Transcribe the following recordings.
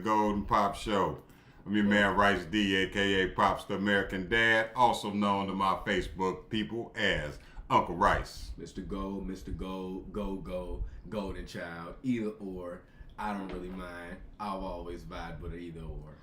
Golden Pop Show. I'm your man Rice D, aka Pops the American Dad, also known to my Facebook people as Uncle Rice. Mr. Gold, Golden Child, either or. I don't really mind. I'll always vibe with either or.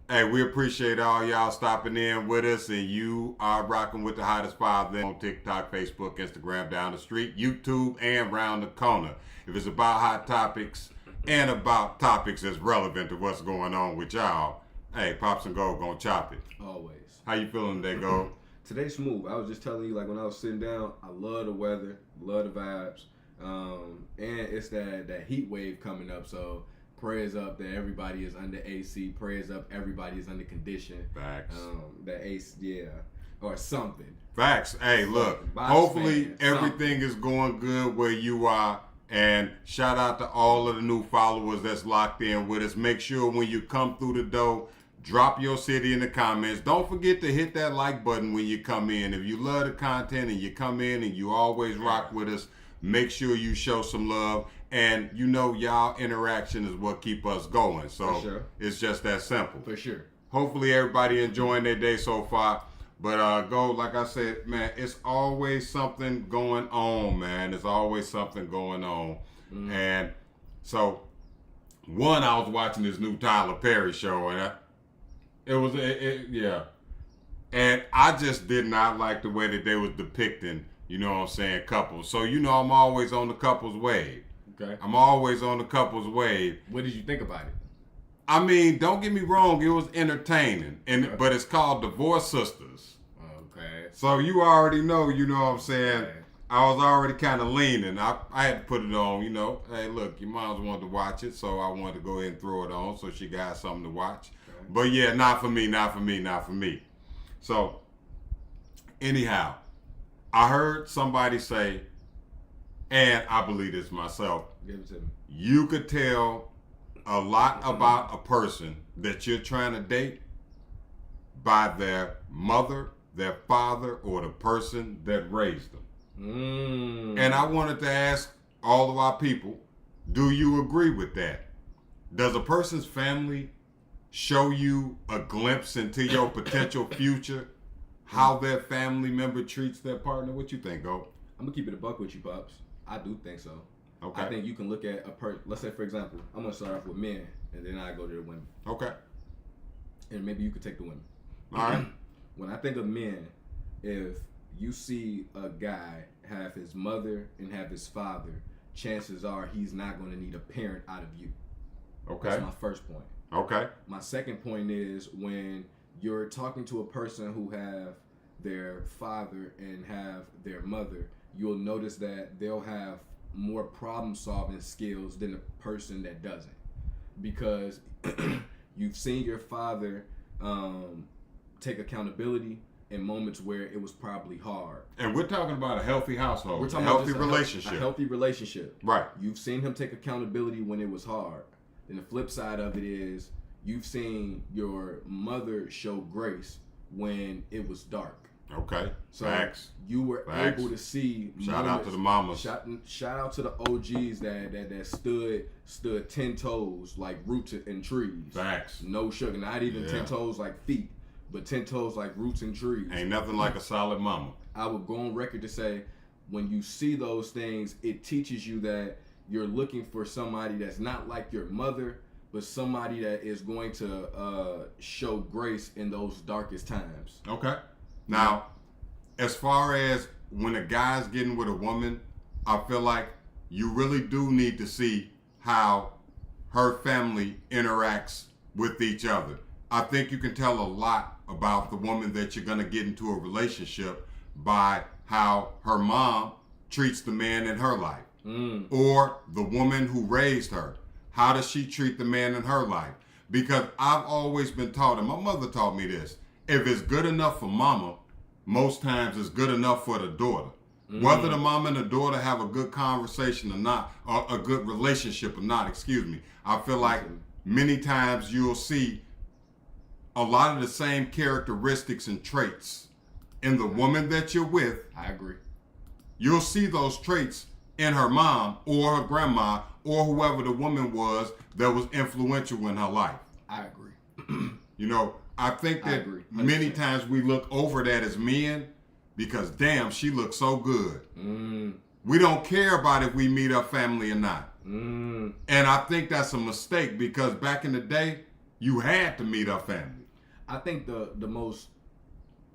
Hey, we appreciate all y'all stopping in with us, and you are rocking with the hottest five then on TikTok, Facebook, Instagram, down the street, YouTube, and round the corner. If it's about hot topics and about topics that's relevant to what's going on with y'all, hey, Pops and Gold gonna chop it. Always. How you feeling today, Gold? Today's smooth. I was just telling you, like when I was sitting down, I love the weather, love the vibes, and it's that heat wave coming up. So prayers up that everybody is under AC. Prayers up everybody is under condition. Facts. That AC, yeah, or something. Facts. Hey, look. Hopefully everything is going good where you are. And shout out to all of the new followers that's locked in with us. Make sure when you come through the door, drop your city in the comments. Don't forget to hit that like button when you come in. If you love the content and you come in and you always rock with us, make sure you show some love. And you know y'all interaction is what keep us going. So It's just that simple. For sure. Hopefully everybody enjoying their day so far. But Gold, like I said, man, it's always something going on, man. There's always something going on. And so, one, I was watching this new Tyler Perry show, and yeah. And I just did not like the way that they was depicting, you know what I'm saying, couples. So, you know, I'm always on the couples wave. Okay. I'm always on the couples wave. What did you think about it? I mean, don't get me wrong, it was entertaining, but it's called Divorce Sisters. Okay. So you already know, you know what I'm saying? Okay. I was already kind of leaning. I had to put it on, you know. Hey, look, your mom's wanted to watch it, so I wanted to go ahead and throw it on so she got something to watch. Okay. But yeah, not for me. So, anyhow, I heard somebody say, and I believe this myself, give it to me. You could tell a lot about a person that you're trying to date by their mother, their father, or the person that raised them. And I wanted to ask all of our people, do you agree with that? Does a person's family show you a glimpse into your potential future? How their family member treats their partner? What you think, Go? I'm gonna keep it a buck with you, Pops. I do think so. Okay. I think you can look at a person. Let's say, for example, I'm gonna start off with men, and then I go to the women. Okay. And maybe you could take the women. All right. When I think of men, if you see a guy have his mother and have his father, chances are he's not going to need a parent out of you. Okay. That's my first point. Okay. My second point is when you're talking to a person who have their father and have their mother, you'll notice that they'll have more problem-solving skills than the person that doesn't, because you've seen your father take accountability in moments where it was probably hard. And we're talking about a healthy household, we're talking a healthy relationship. A healthy relationship. Right. You've seen him take accountability when it was hard. And the flip side of it is you've seen your mother show grace when it was dark. Okay. So Facts. You were able to see. Shout out to the mamas. Shout out to the OGs that stood 10 toes like roots in trees. Facts. No sugar. Not even 10 toes like feet, but 10 toes like roots in trees. Ain't nothing like a solid mama. I would go on record to say, when you see those things, it teaches you that you're looking for somebody that's not like your mother, but somebody that is going to show grace in those darkest times. Okay. Now, as far as when a guy's getting with a woman, I feel like you really do need to see how her family interacts with each other. I think you can tell a lot about the woman that you're going to get into a relationship by how her mom treats the man in her life. Or the woman who raised her. How does she treat the man in her life? Because I've always been taught, and my mother taught me this, if it's good enough for mama, most times it's good enough for the daughter. Whether the mama and the daughter have a good conversation or not, or a good relationship or not, I feel like many times you'll see a lot of the same characteristics and traits in the woman that you're with. I agree. You'll see those traits in her mom or her grandma or whoever the woman was that was influential in her life. I agree. You know, I think I that agree. many 100%. times we look over that as men because, damn, she looks so good. We don't care about if we meet her family or not. And I think that's a mistake because back in the day, you had to meet her family. I think the most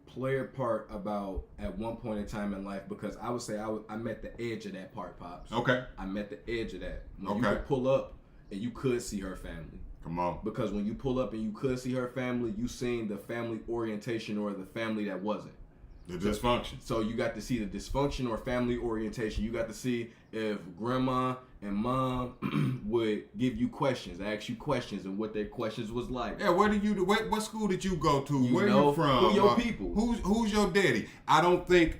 player part about at one point in time in life, because I would say I met the edge of that part, Pops. Okay. I met the edge of that. When you Okay. could pull up and you could see her family. Come on. Because when you pull up and you could see her family, you seen the family orientation or the family that wasn't. The dysfunction. So you got to see the dysfunction or family orientation. You got to see if grandma and mom would give you questions, ask you questions, and what their questions was like. Yeah, what school did you go to? You Where know, you from? who your people? Who's your daddy? I don't think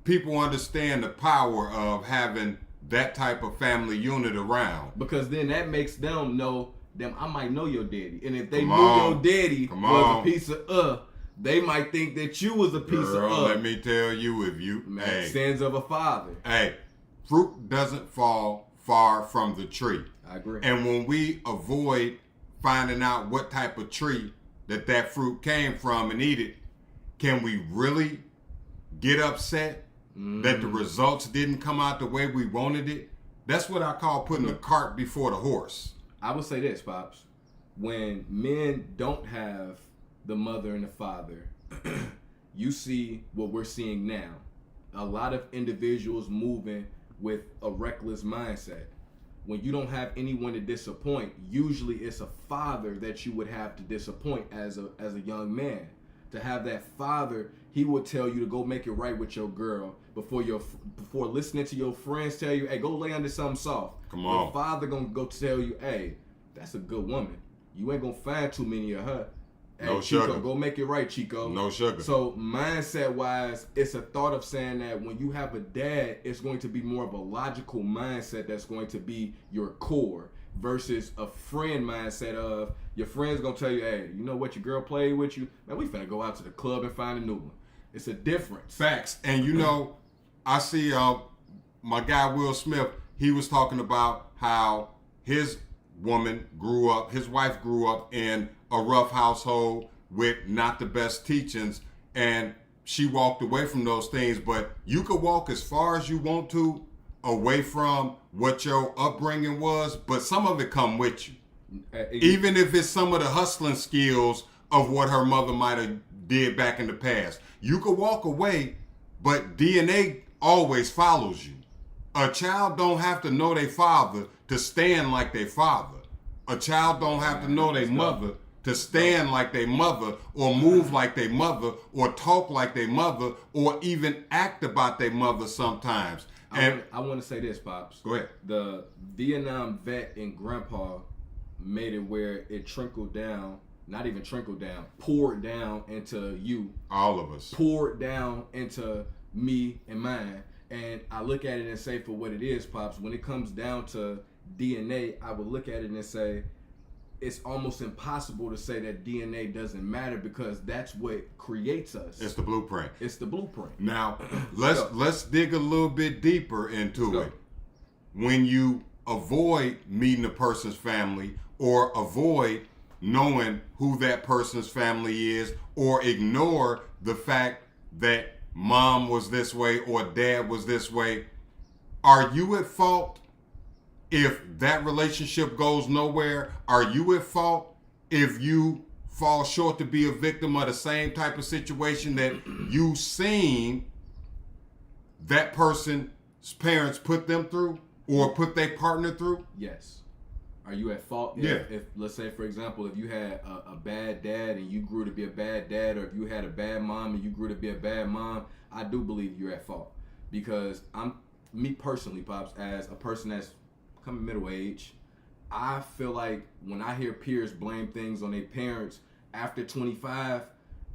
people understand the power of having that type of family unit around. Because then that makes them know, I might know your daddy. And if they Come knew on. your daddy Come was on. a piece of they might think that you was a piece Girl, of let me tell you, if you sins of a father. hey, fruit doesn't fall far from the tree. I agree. And when we avoid finding out what type of tree that fruit came from and eat it, can we really get upset that the results didn't come out the way we wanted it? That's what I call putting the cart before the horse. I would say this, Pops. When men don't have the mother and the father, you see what we're seeing now. A lot of individuals moving with a reckless mindset. When you don't have anyone to disappoint, usually it's a father that you would have to disappoint as a young man. To have that father, he would tell you to go make it right with your girl before listening to your friends tell you, hey, go lay under something soft. Come on. The father gonna go tell you, hey, that's a good woman. You ain't gonna find too many of her. Hey, No Chico, sugar. go make it right, Chico. No sugar. So mindset wise, it's a thought of saying that when you have a dad, it's going to be more of a logical mindset that's going to be your core versus a friend mindset of your friend's gonna tell you, hey, you know what, your girl played with you? Man, we finna go out to the club and find a new one. It's a difference. Facts. And you know, I see my guy Will Smith, he was talking about how his wife grew up in a rough household with not the best teachings, and she walked away from those things. But you could walk as far as you want to away from what your upbringing was, but some of it come with you. Even if it's some of the hustling skills of what her mother might have did back in the past. You could walk away, but DNA always follows you. A child don't have to know their father to stand like their father. A child don't have to know their mother to stand like their mother or move like their mother or talk like their mother or even act about their mother sometimes. I want to say this, Pops. Go ahead. The Vietnam vet and grandpa made it where it trickled down, not even trickled down, poured down into you. All of us. Poured down into me and mine. And I look at it and say, for what it is, Pops, when it comes down to DNA, I would look at it and say, it's almost impossible to say that DNA doesn't matter because that's what creates us. It's the blueprint. It's the blueprint. Now, let's dig a little bit deeper into it. When you avoid meeting a person's family or avoid knowing who that person's family is or ignore the fact that mom was this way or dad was this way, are you at fault if that relationship goes nowhere? Are you at fault if you fall short to be a victim of the same type of situation that you seen that person's parents put them through or put their partner through? Yes. Are you at fault if let's say, for example, if you had a bad dad and you grew to be a bad dad, or if you had a bad mom and you grew to be a bad mom, I do believe you're at fault. Because me personally, Pops, as a person that's coming middle age, I feel like when I hear peers blame things on their parents after 25,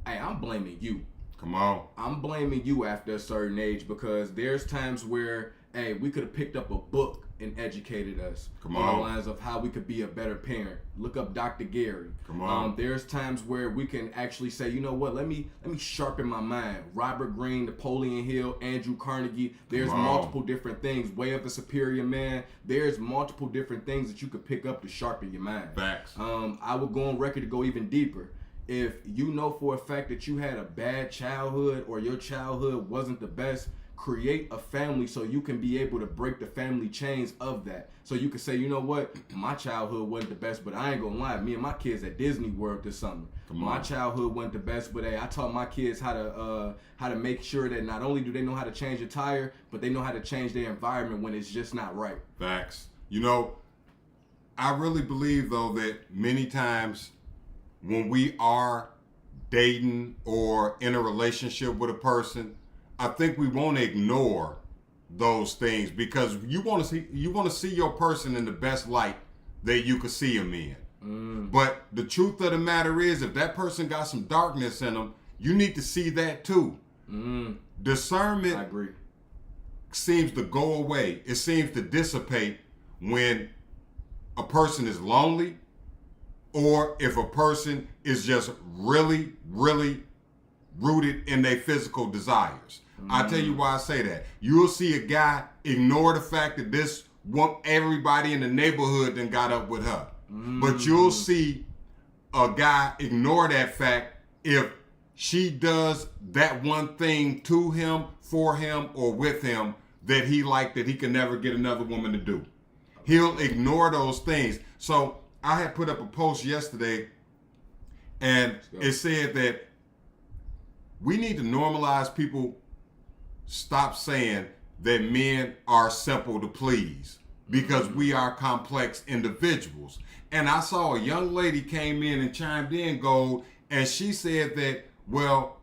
hey, I'm blaming you. Come on. I'm blaming you after a certain age because there's times where, hey, we could have picked up a book and educated us Come on on. the lines of how we could be a better parent. Look up Dr. Gary. Come on. There's times where we can actually say, you know what, let me sharpen my mind. Robert Greene, Napoleon Hill, Andrew Carnegie. There's Come on. multiple different things. Way of the Superior Man. There's multiple different things that you could pick up to sharpen your mind. Facts. I would go on record to go even deeper. If you know for a fact that you had a bad childhood or your childhood wasn't the best, create a family so you can be able to break the family chains of that. So you can say, you know what, my childhood wasn't the best, but I ain't gonna lie, me and my kids at Disney World this summer. My childhood wasn't the best, but hey, I taught my kids how to make sure that not only do they know how to change a tire, but they know how to change their environment when it's just not right. Facts. You know, I really believe though that many times when we are dating or in a relationship with a person, I think we won't ignore those things because you want to see your person in the best light that you could see them in. But the truth of the matter is, if that person got some darkness in them, you need to see that too. Discernment, I agree, seems to go away. It seems to dissipate when a person is lonely or if a person is just really, really rooted in their physical desires. I'll tell you why I say that. You'll see a guy ignore the fact that everybody in the neighborhood then got up with her. But you'll see a guy ignore that fact if she does that one thing to him, for him, or with him that he liked that he can never get another woman to do. He'll ignore those things. So I had put up a post yesterday and it said that we need to normalize people stop saying that men are simple to please because we are complex individuals. And I saw a young lady came in and chimed in, Gold, and she said that, well,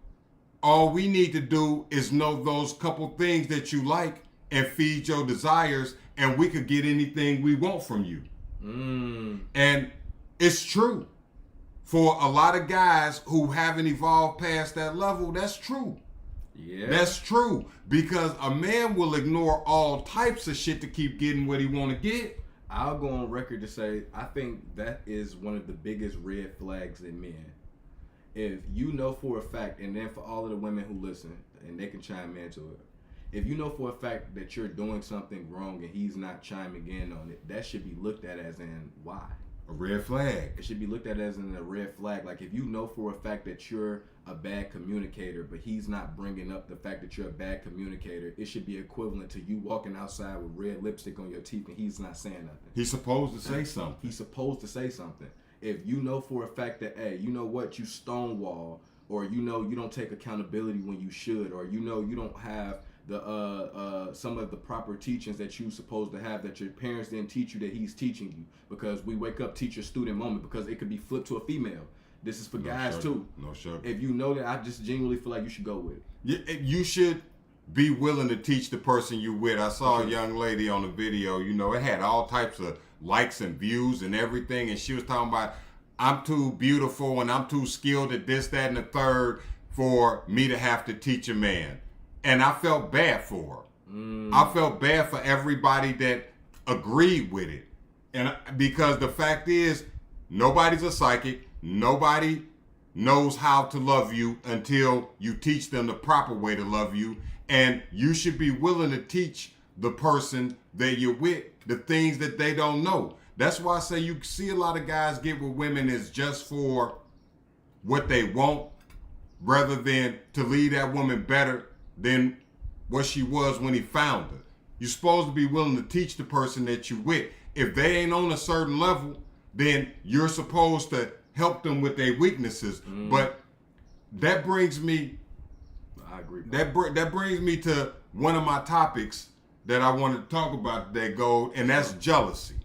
all we need to do is know those couple things that you like and feed your desires, and we could get anything we want from you. And it's true. For a lot of guys who haven't evolved past that level, that's true. Yeah. That's true. Because a man will ignore all types of shit to keep getting what he want to get. I'll go on record to say I think that is one of the biggest red flags in men. If you know for a fact, and then for all of the women who listen, and they can chime into it, if you know for a fact that you're doing something wrong and he's not chiming in on it, that should be looked at as in why? A red flag. It should be looked at as in a red flag. Like if you know for a fact that you're a bad communicator, but he's not bringing up the fact that you're a bad communicator, it should be equivalent to you walking outside with red lipstick on your teeth and he's not saying nothing. He's supposed to say something. He's supposed to say something. If you know for a fact that, hey, you know what, you stonewall, or you know you don't take accountability when you should, or you know you don't have the some of the proper teachings that you're supposed to have that your parents didn't teach you that he's teaching you, because we wake up teacher-student moment, because it could be flipped to a female. This is for guys too. No sugar. If you know that, I just genuinely feel like you should go with it. You should be willing to teach the person you with. I saw a young lady on the video, you know, it had all types of likes and views and everything, and she was talking about, I'm too beautiful and I'm too skilled at this, that, and the third for me to have to teach a man. And I felt bad for her. I felt bad for everybody that agreed with it. And because the fact is, nobody's a psychic. Nobody knows how to love you until you teach them the proper way to love you. And you should be willing to teach the person that you're with the things that they don't know. That's why I say you see a lot of guys get with women is just for what they want, rather than to leave that woman better than what she was when he found her. You're supposed to be willing to teach the person that you with. If they ain't on a certain level, then you're supposed to help them with their weaknesses. But that brings me, I agree. that brings me to one of my topics that I wanted to talk about today, Gold, and that's jealousy.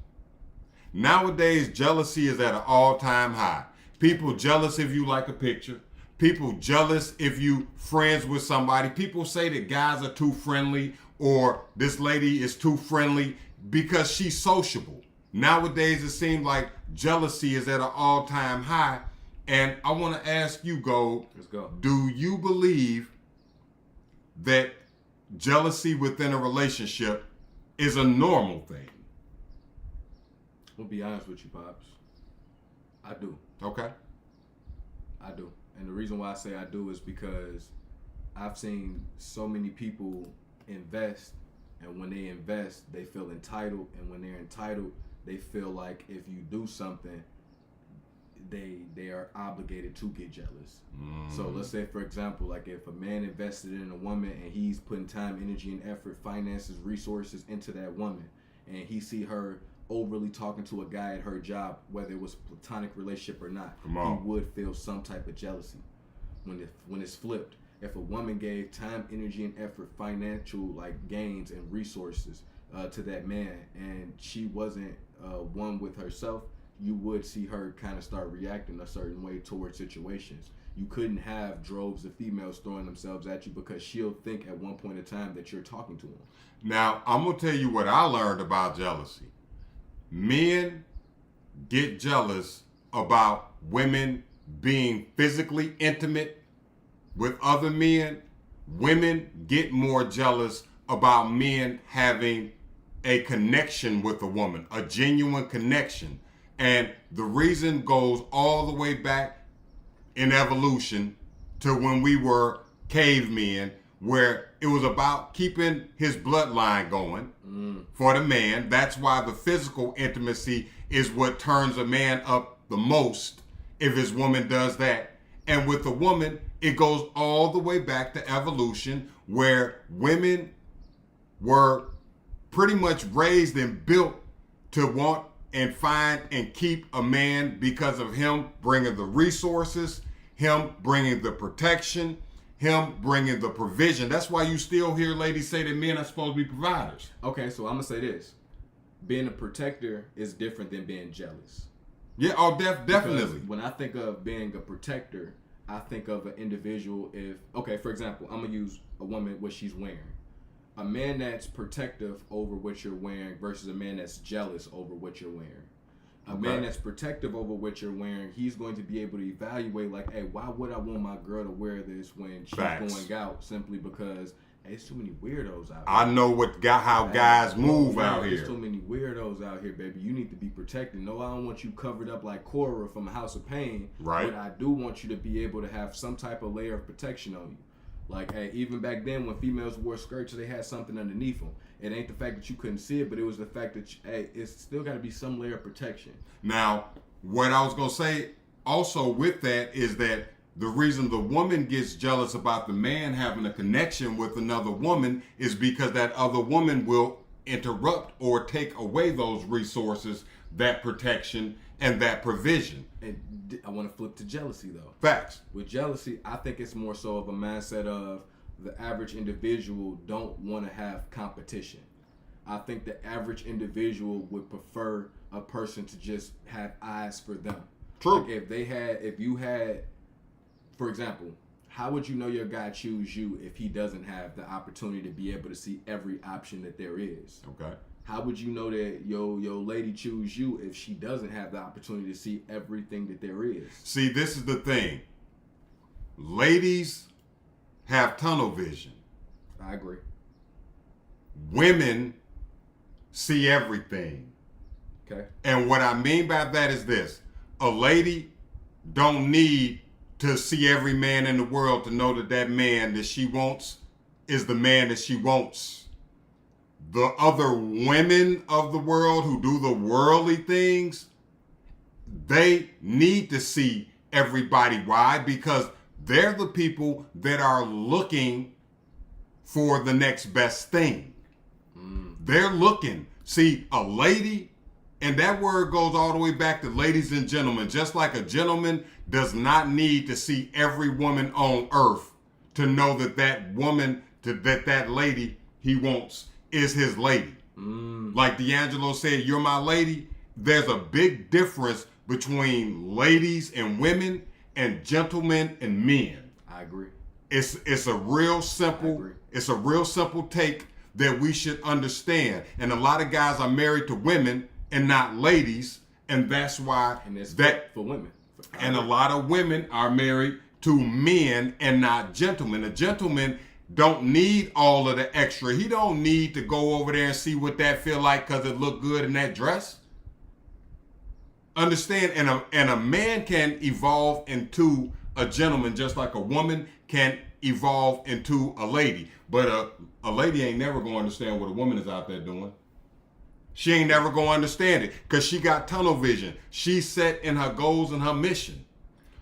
Nowadays, jealousy is at an all-time high. People jealous if you like a picture. People jealous if you friends with somebody. People say that guys are too friendly or this lady is too friendly because she's sociable. Nowadays, it seems like jealousy is at an all-time high. And I want to ask you, Gold, Let's go. do you believe that jealousy within a relationship is a normal thing? I'll be honest with you, Pops. I do. Okay. I do. And the reason why I say I do is because I've seen so many people invest, and when they invest, they feel entitled, and when they're entitled, they feel like if you do something, they are obligated to get jealous. So let's say, for example, like if a man invested in a woman and he's putting time, energy, and effort, finances, resources into that woman, and he see her overly talking to a guy at her job, whether it was a platonic relationship or not, he would feel some type of jealousy. When it's flipped, if a woman gave time, energy, and effort, financial like gains and resources to that man, and she wasn't one with herself, you would see her kind of start reacting a certain way towards situations. You couldn't have droves of females throwing themselves at you because she'll think at one point in time that you're talking to them. Now, I'm going to tell you what I learned about jealousy. Men get jealous about women being physically intimate with other men. Women get more jealous about men having a connection with a woman, a genuine connection. And the reason goes all the way back in evolution to when we were cavemen, where it was about keeping his bloodline going for the man. That's why the physical intimacy is what turns a man up the most if his woman does that. And with the woman, it goes all the way back to evolution, where women were pretty much raised and built to want and find and keep a man because of him bringing the resources, him bringing the protection, him bringing the provision. That's why you still hear ladies say that men are supposed to be providers. Okay, so I'm going to say this. Being a protector is different than being jealous. Yeah, definitely. Because when I think of being a protector, I think of an individual for example, I'm going to use a woman, what she's wearing. A man that's protective over what you're wearing versus a man that's jealous over what you're wearing. A man that's protective over what you're wearing, he's going to be able to evaluate like, hey, why would I want my girl to wear this when she's going out simply because it's too many weirdos out here. I know how guys move out here. There's too many weirdos out here, baby. You need to be protected. No, I don't want you covered up like Cora from House of Pain. Right. But I do want you to be able to have some type of layer of protection on you. Like, hey, even back then when females wore skirts, they had something underneath them. It ain't the fact that you couldn't see it, but it was the fact that, it's still got to be some layer of protection. Now, what I was going to say also with that is that the reason the woman gets jealous about the man having a connection with another woman is because that other woman will interrupt or take away those resources, that protection, and that provision. And I want to flip to jealousy, though. Facts. With jealousy, I think it's more so of a mindset of the average individual don't want to have competition. I think the average individual would prefer a person to just have eyes for them. True. Like if you had, for example, how would you know your guy choose you if he doesn't have the opportunity to be able to see every option that there is? Okay. How would you know that your lady choose you if she doesn't have the opportunity to see everything that there is? See, this is the thing. Ladies have tunnel vision. I agree. Women see everything. Okay. And what I mean by that is this. A lady don't need to see every man in the world to know that man that she wants is the man that she wants. The other women of the world who do the worldly things, they need to see everybody. Why? Because they're the people that are looking for the next best thing. They're looking. See, a lady, and that word goes all the way back to ladies and gentlemen. Just like a gentleman does not need to see every woman on earth to know that woman, that lady he wants is his lady. Like D'Angelo said, you're my lady. There's a big difference between ladies and women and gentlemen and men. I agree. It's a real simple take that we should understand. And a lot of guys are married to women and not ladies, and that's why for women. And a lot of women are married to men and not gentlemen. A gentleman don't need all of the extra. He don't need to go over there and see what that feel like because it look good in that dress. Understand, and a man can evolve into a gentleman just like a woman can evolve into a lady. But a lady ain't never gonna understand what a woman is out there doing. She ain't never gonna understand it because she got tunnel vision. She's set in her goals and her mission.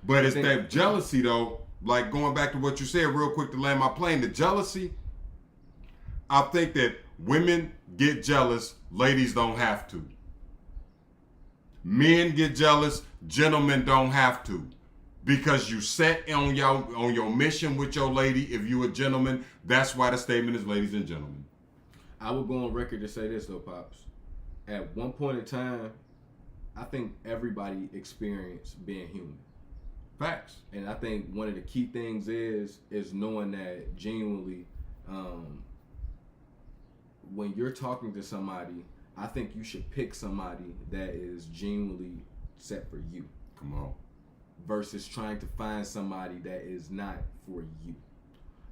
But it's that jealousy though, like going back to what you said real quick to land my plane, the jealousy, I think that women get jealous, ladies don't have to. Men get jealous, gentlemen don't have to. Because you set on your mission with your lady, if you a gentleman, that's why the statement is ladies and gentlemen. I would go on record to say this though, Pops. At one point in time, I think everybody experienced being human. Facts. And I think one of the key things is knowing that genuinely, when you're talking to somebody, I think you should pick somebody that is genuinely set for you. Come on. Versus trying to find somebody that is not for you.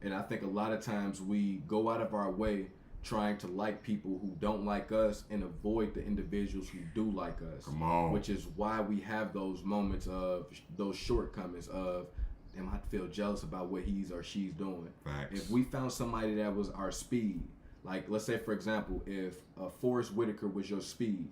And I think a lot of times we go out of our way trying to like people who don't like us and avoid the individuals who do like us. Come on. Which is why we have those moments of those shortcomings of, damn, I feel jealous about what he's or she's doing. Facts. If we found somebody that was our speed, like let's say for example, if Forrest Whitaker was your speed,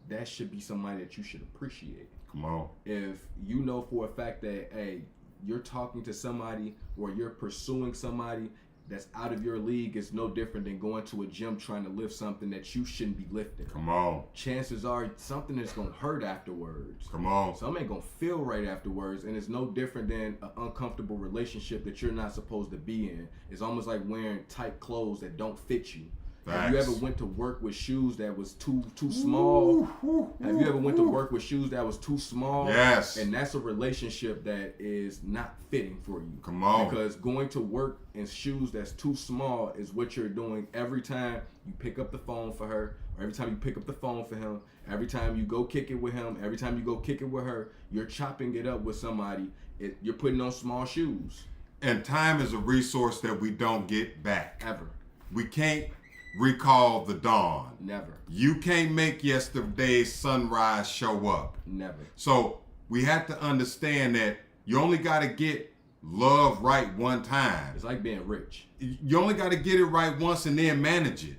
that should be somebody that you should appreciate. Come on. If you know for a fact that, hey, you're talking to somebody or you're pursuing somebody that's out of your league, it's no different than going to a gym trying to lift something that you shouldn't be lifting. Come on. Chances are something is going to hurt afterwards. Come on. Something ain't going to feel right afterwards, and it's no different than an uncomfortable relationship that you're not supposed to be in. It's almost like wearing tight clothes that don't fit you. Facts. Have you ever went to work with shoes that was too small? Have you ever went to work with shoes that was too small? Yes. And that's a relationship that is not fitting for you. Come on. Because going to work in shoes that's too small is what you're doing every time you pick up the phone for her, or every time you pick up the phone for him, every time you go kick it with him, every time you go kick it with her, you're chopping it up with somebody. You're putting on small shoes. And time is a resource that we don't get back. Ever. We can't recall the dawn. Never. You can't make yesterday's sunrise show up. Never. So we have to understand that you only got to get love right one time. It's like being rich. You only got to get it right once and then manage it.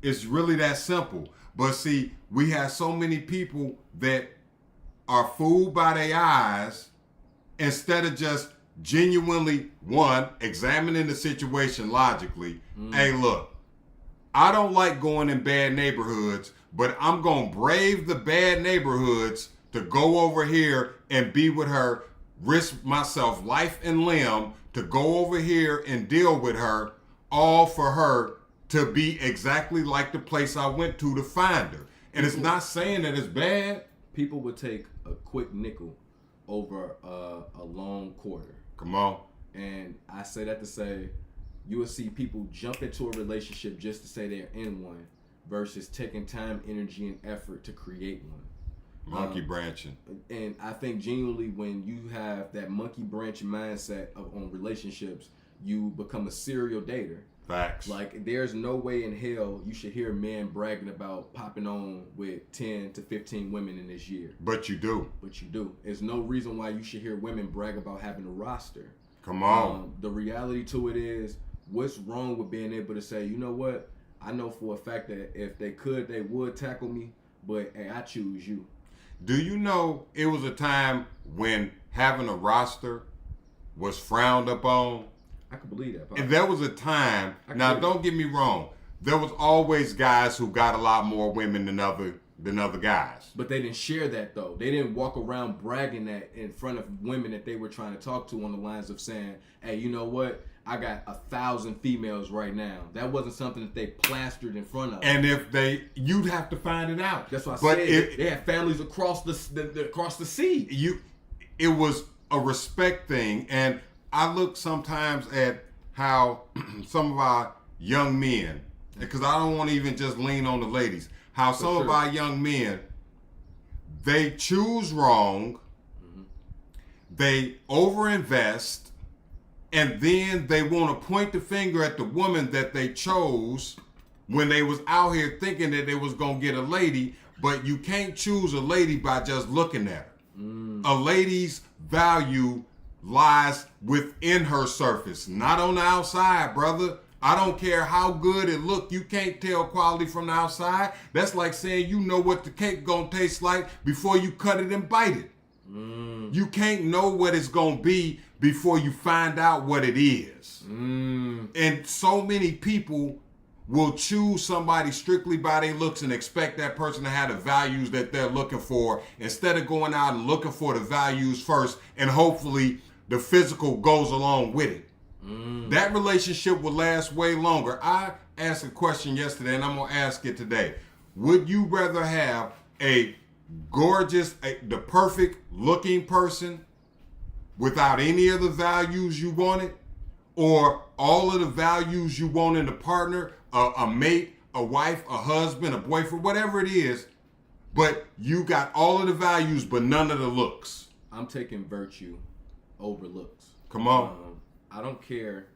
It's really that simple. But see, we have so many people that are fooled by their eyes instead of just genuinely, one, examining the situation logically. Hey, look, I don't like going in bad neighborhoods, but I'm going to brave the bad neighborhoods to go over here and be with her, risk myself life and limb to go over here and deal with her, all for her to be exactly like the place I went to find her. And it's not saying that it's bad. People would take a quick nickel over a long quarter. Come on. And I say that to say, you will see people jump into a relationship just to say they're in one versus taking time, energy, and effort to create one. Monkey branching. And I think genuinely when you have that monkey branch mindset on relationships, you become a serial dater. Facts. Like, there's no way in hell you should hear men bragging about popping on with 10 to 15 women in this year. But you do. But you do. There's no reason why you should hear women brag about having a roster. Come on. The reality to it is, what's wrong with being able to say, you know what? I know for a fact that if they could, they would tackle me, but hey, I choose you. Do you know it was a time when having a roster was frowned upon? I could believe that. And there was a time, now don't get me wrong, there was always guys who got a lot more women than other guys. But they didn't share that though. They didn't walk around bragging that in front of women that they were trying to talk to on the lines of saying, hey, you know what? I got 1,000 females right now. That wasn't something that they plastered in front of. And if you'd have to find it out. That's what I said. They had families across the sea. It was a respect thing. And I look sometimes at how some of our young men, because I don't want to even just lean on the ladies, how some of our young men, they choose wrong, they overinvest, and then they want to point the finger at the woman that they chose when they was out here thinking that they was going to get a lady, but you can't choose a lady by just looking at her. A lady's value lies within her surface, not on the outside, brother. I don't care how good it look. You can't tell quality from the outside. That's like saying you know what the cake gonna taste like before you cut it and bite it. You can't know what it's gonna be before you find out what it is. And so many people will choose somebody strictly by their looks and expect that person to have the values that they're looking for, instead of going out and looking for the values first, and hopefully the physical goes along with it. That relationship will last way longer. I asked a question yesterday, and I'm going to ask it today. Would you rather have a gorgeous, the perfect looking person without any of the values you wanted, or all of the values you want in a partner, a mate, a wife, a husband, a boyfriend, whatever it is, but you got all of the values but none of the looks? I'm taking virtue over looks. Come on. I don't care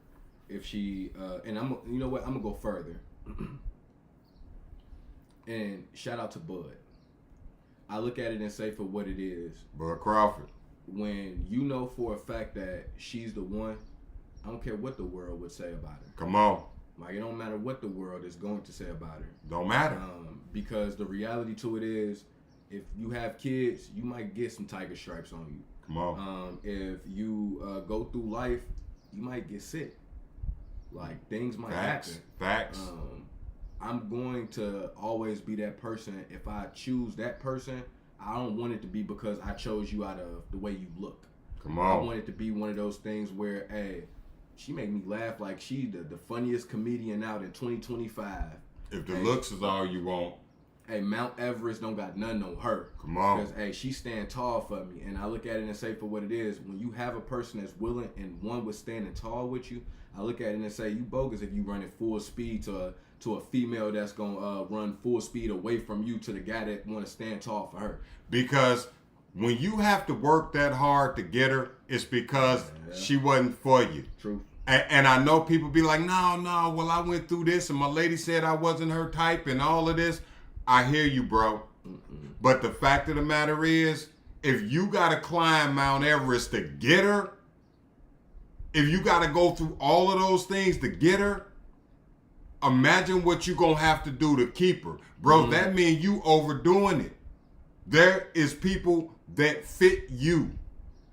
if she and you know what, I'm gonna go further. And shout out to Bud. I look at it and say, for what it is, Bud Crawford. When you know for a fact that she's the one, I don't care what the world would say about her. Come on. Like, it don't matter what the world is going to say about her. Don't matter. Because the reality to it is, if you have kids, you might get some tiger stripes on you. Come on. If you go through life, you might get sick. Like, things might happen. Facts. I'm going to always be that person. If I choose that person, I don't want it to be because I chose you out of the way you look. Come on. I want it to be one of those things where, hey, she make me laugh like she the funniest comedian out in 2025. If the looks is all you want. Hey, Mount Everest don't got nothing on her. Come on. Because, hey, she stand tall for me. And I look at it and say, for what it is, when you have a person that's willing and one was standing tall with you, I look at it and say, you bogus if you running full speed to a female that's going to run full speed away from you to the guy that want to stand tall for her. Because when you have to work that hard to get her, it's because she wasn't for you. True. And I know people be like, no, well, I went through this and my lady said I wasn't her type and all of this. I hear you, bro. But the fact of the matter is, if you got to climb Mount Everest to get her, if you got to go through all of those things to get her, imagine what you going to have to do to keep her. Bro, that means you overdoing it. There is people that fit you,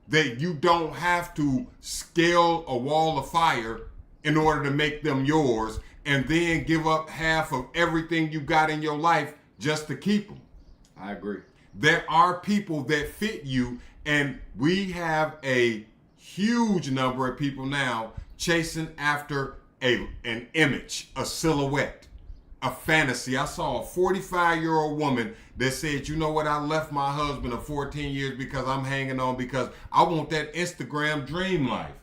that you don't have to scale a wall of fire in order to make them yours and then give up half of everything you got in your life just to keep them. I agree. There are people that fit you, and we have a huge number of people now chasing after an image, a silhouette, a fantasy. I saw a 45-year-old woman that said, you know what, I left my husband of 14 years because I'm hanging on because I want that Instagram dream life.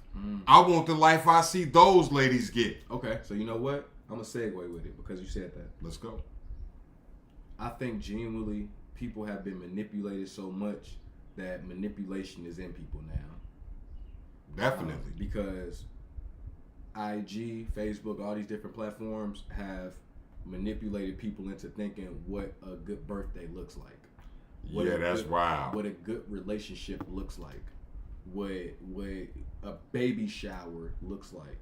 I want the life I see those ladies get. Okay, so you know what? I'm going to segue with it because you said that. Let's go. I think genuinely people have been manipulated so much that manipulation is in people now. Definitely. Because IG, Facebook, all these different platforms have manipulated people into thinking what a good birthday looks like. That's wild. What a good relationship looks like. What a baby shower looks like.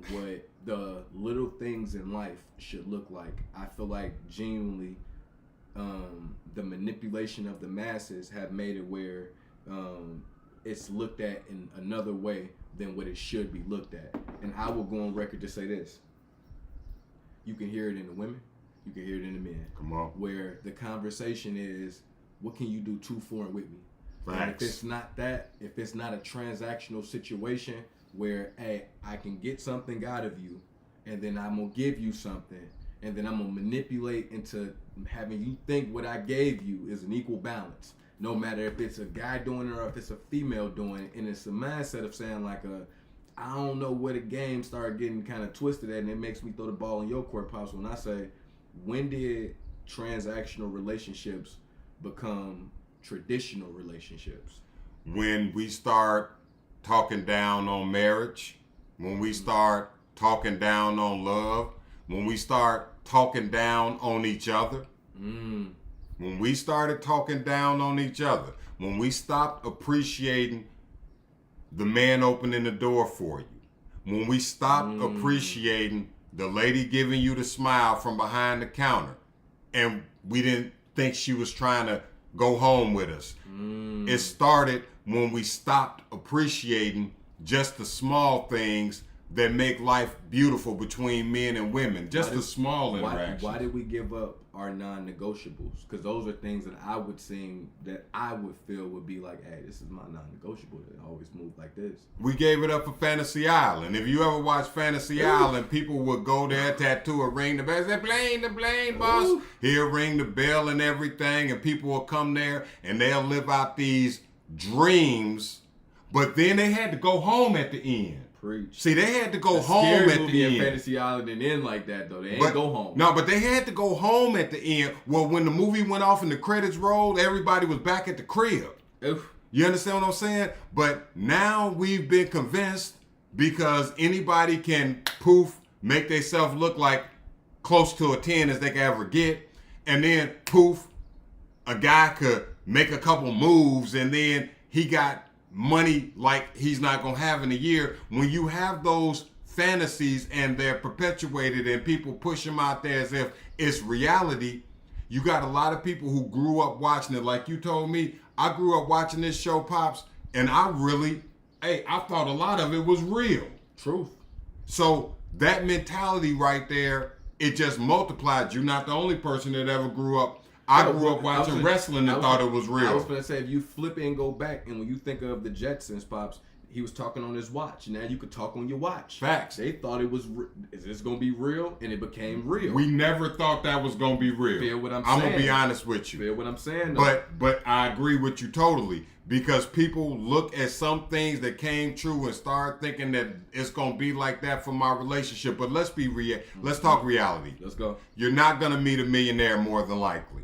What the little things in life should look like. I feel like genuinely the manipulation of the masses have made it where it's looked at in another way than what it should be looked at. And I will go on record to say this. You can hear it in the women. You can hear it in the men. Come on. Where the conversation is, what can you do to for and with me? Facts. And if it's not that, if it's not a transactional situation where, hey, I can get something out of you, and then I'm going to give you something, and then I'm going to manipulate into having you think what I gave you is an equal balance. No matter if it's a guy doing it or if it's a female doing it. And it's a mindset of saying like I don't know where the game started getting kind of twisted at, and it makes me throw the ball in your court, Pops, when I say, when did transactional relationships become traditional relationships? When we start talking down on marriage, when we start talking down on love, when we start talking down on each other. when we started talking down on each other, when we stopped appreciating the man opening the door for you, when we stopped appreciating the lady giving you the smile from behind the counter, and we didn't think she was trying to go home with us. It started when we stopped appreciating just the small things that make life beautiful between men and women. Just the small interactions. Why did we give up our non-negotiables? Because those are things that I would feel would be like, hey, this is my non-negotiable. That always move like this. We gave it up for Fantasy Island. If you ever watch Fantasy Island, people would go there, tattoo a ring the bell, say, Blaine, boss. Ooh. He'll ring the bell and everything, and people will come there and they'll live out these dreams, but then they had to go home at the end. Preach. See, they had to go A home scary at movie the in end. Fantasy Island and end like that though. They ain't go home. No, but they had to go home at the end. Well, when the movie went off and the credits rolled, everybody was back at the crib. Oof. You understand what I'm saying? But now we've been convinced because anybody can make themselves look like close to a 10 as they can ever get. And then a guy could make a couple moves and then he got money like he's not going to have in a year. When you have those fantasies and they're perpetuated and people push them out there as if it's reality, you got a lot of people who grew up watching it. Like you told me, I grew up watching this show, Pops, and I thought a lot of it was real. Truth. So that mentality right there, it just multiplied. You're not the only person that ever grew up. I grew up watching wrestling and thought it was real. I was going to say, if you flip it and go back, and when you think of the Jetsons, Pops, he was talking on his watch. Now you could talk on your watch. Facts. They thought it was, is this going to be real? And it became real. We never thought that was going to be real. Feel what I'm I'm saying? going to be honest with you. Feel what I'm saying? Though? But I agree with you totally, because people look at some things that came true and start thinking that it's going to be like that for my relationship. But let's talk reality. Let's go. You're not going to meet a millionaire more than likely.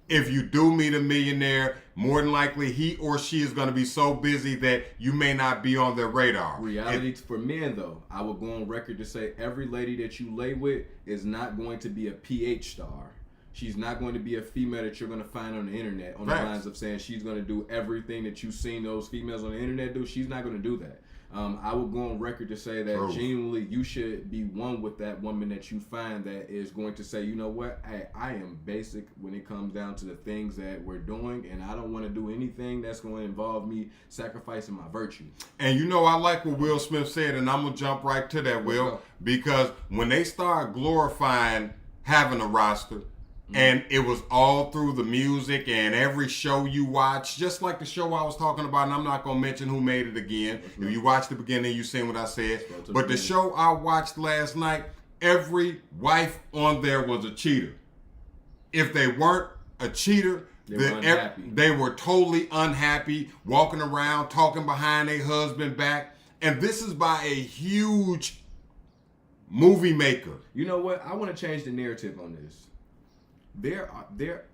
If you do meet a millionaire, more than likely he or she is going to be so busy that you may not be on their radar. Reality for men, though, I will go on record to say every lady that you lay with is not going to be a PH star. She's not going to be a female that you're going to find on the internet on the lines of saying she's going to do everything that you've seen those females on the internet do. She's not going to do that. I will go on record to say that genuinely you should be one with that woman that you find that is going to say, you know what, I am basic when it comes down to the things that we're doing, and I don't want to do anything that's going to involve me sacrificing my virtue. And you know, I like what Will Smith said, and I'm going to jump right to that, Will, because when they start glorifying having a roster, and it was all through the music and every show you watch, just like the show I was talking about, and I'm not going to mention who made it again. If you watched the beginning, you seen what I said. But the show I watched last night, every wife on there was a cheater. If they weren't a cheater, they were totally unhappy, walking around, talking behind their husband back. And this is by a huge movie maker. You know what? I want to change the narrative on this. There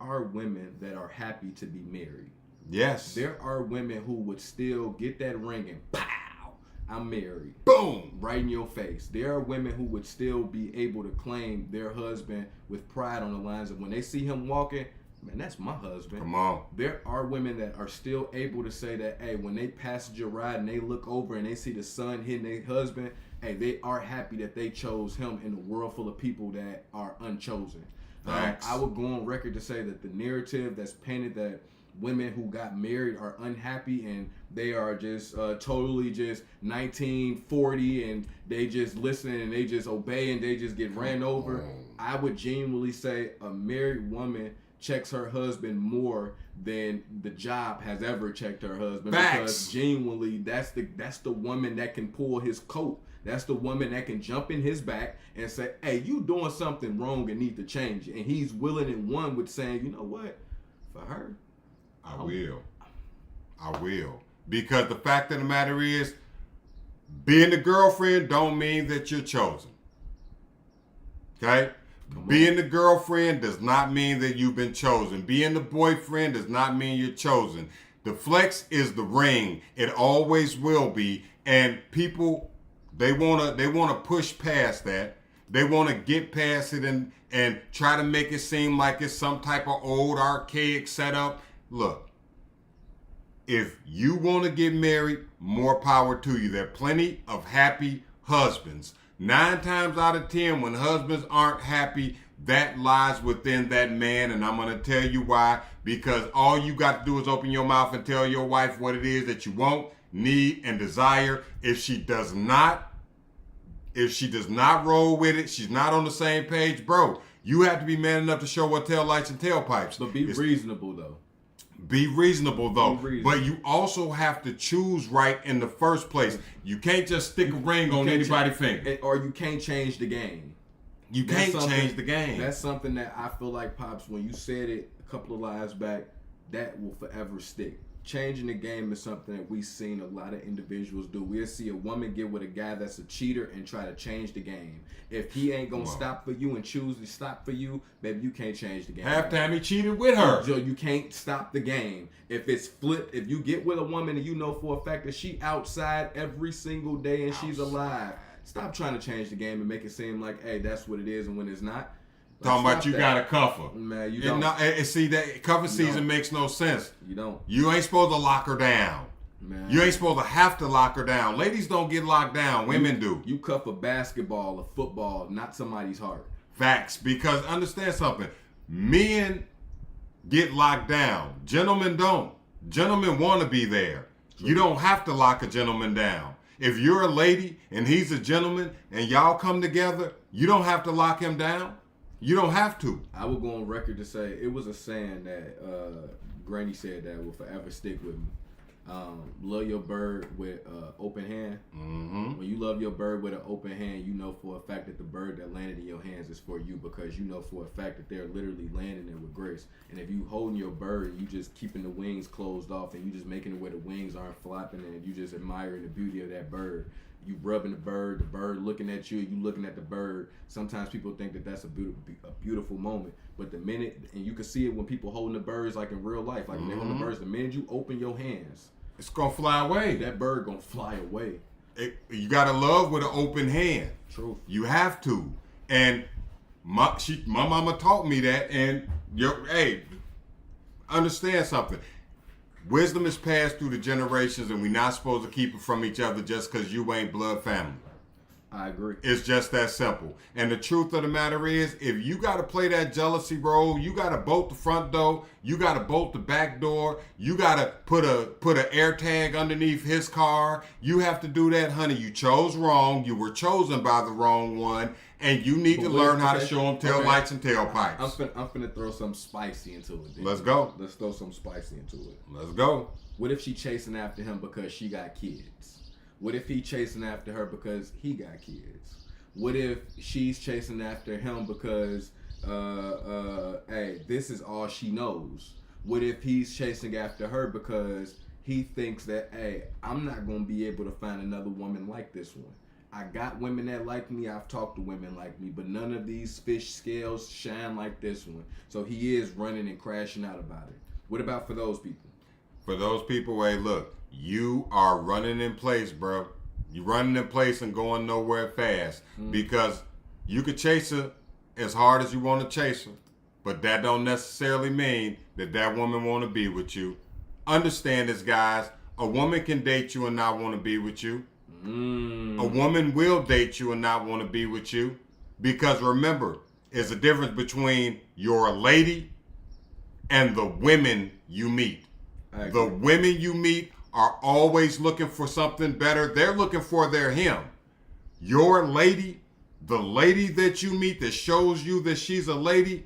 are women that are happy to be married. Yes. There are women who would still get that ring and pow, I'm married. Boom. Right in your face. There are women who would still be able to claim their husband with pride on the lines of when they see him walking, man, that's my husband. Come on. There are women that are still able to say that, hey, when they passenger ride and they look over and they see the sun hitting their husband, hey, they are happy that they chose him in a world full of people that are unchosen. I would go on record to say that the narrative that's painted that women who got married are unhappy and they are just totally just 1940 and they just listen and they just obey and they just get ran over. I would genuinely say a married woman checks her husband more than the job has ever checked her husband. Facts. Because genuinely that's the woman that can pull his coat. That's the woman that can jump in his back and say, hey, you doing something wrong and need to change. And he's willing and one with saying, you know what, for her, I will. Because the fact of the matter is, being the girlfriend don't mean that you're chosen. Okay? Being the girlfriend does not mean that you've been chosen. Being the boyfriend does not mean you're chosen. The flex is the ring. It always will be. And people, they wanna push past that They want to get past it and try to make it seem like it's some type of old archaic setup. Look, if you want to get married, more power to you. There are plenty of happy husbands. 9 times out of 10, when husbands aren't happy, that lies within that man, and I'm going to tell you why. Because all you got to do is open your mouth and tell your wife what it is that you want, need, and desire. If she does not roll with it, she's not on the same page, bro, you have to be man enough to show her tail lights and tailpipes. But be reasonable, though. Be reasonable, though. Be reasonable. But you also have to choose right in the first place. You can't just stick a ring on anybody's finger. Or you can't change the game. You can't change the game. That's something that I feel like, Pops, when you said it a couple of lives back, that will forever stick. Changing the game is something that we've seen a lot of individuals do. We'll see a woman get with a guy that's a cheater and try to change the game. If he ain't going to stop for you and choose to stop for you, baby, you can't change the game. Halftime, he cheated with her. Joe, you can't stop the game. If it's flipped, if you get with a woman and you know for a fact that she outside every single day and she's alive, stop trying to change the game and make it seem like, hey, that's what it is, and when it's not. Talking about you got to cuff her. Man, you don't. And see, that cuffing season makes no sense. You don't. You ain't supposed to lock her down. Man. You ain't supposed to have to lock her down. Ladies don't get locked down. Women do. You cuff a basketball, a football, not somebody's heart. Facts. Because understand something. Men get locked down. Gentlemen don't. Gentlemen want to be there. True. You don't have to lock a gentleman down. If you're a lady and he's a gentleman and y'all come together, you don't have to lock him down. You don't have to. I will go on record to say it was a saying that Granny said that will forever stick with me. Love your bird with open hand. Mm-hmm. When you love your bird with an open hand, you know for a fact that the bird that landed in your hands is for you, because you know for a fact that they're literally landing it with grace. And if you holding your bird and you just keeping the wings closed off and you just making it where the wings aren't flapping and you just admiring the beauty of that bird, you rubbing the bird looking at you, you looking at the bird. Sometimes people think that that's a beautiful moment, but the minute, and you can see it when people holding the birds like in real life, like when they hold the birds, the minute you open your hands, it's gonna fly away. That bird gonna fly away. You gotta love with an open hand. True. You have to. And my mama taught me that. And hey, understand something. Wisdom is passed through the generations, and we're not supposed to keep it from each other just because you ain't blood family. I agree. It's just that simple. And the truth of the matter is, if you got to play that jealousy role, you got to bolt the front door, you got to bolt the back door, you got to put an air tag underneath his car. You have to do that, honey. You chose wrong. You were chosen by the wrong one, and you need to learn how to show them tail lights and tailpipes. I'm finna throw some spicy into it. Then. Let's go. Let's throw some spicy into it. Let's go. What if she chasing after him because she got kids? What if he chasing after her because he got kids? What if she's chasing after him because, hey, this is all she knows? What if he's chasing after her because he thinks that, hey, I'm not going to be able to find another woman like this one. I got women that like me. I've talked to women like me, but none of these fish scales shine like this one. So he is running and crashing out about it. What about for those people? For those people, hey, look. You are running in place, bro. You're running in place and going nowhere fast because you could chase her as hard as you want to chase her, but that don't necessarily mean that woman want to be with you. Understand this, guys. A woman can date you and not want to be with you. A woman will date you and not want to be with you, because remember, there's a difference between your lady and the women you meet. The women you meet are always looking for something better. They're looking for their him. Your lady, the lady that you meet that shows you that she's a lady,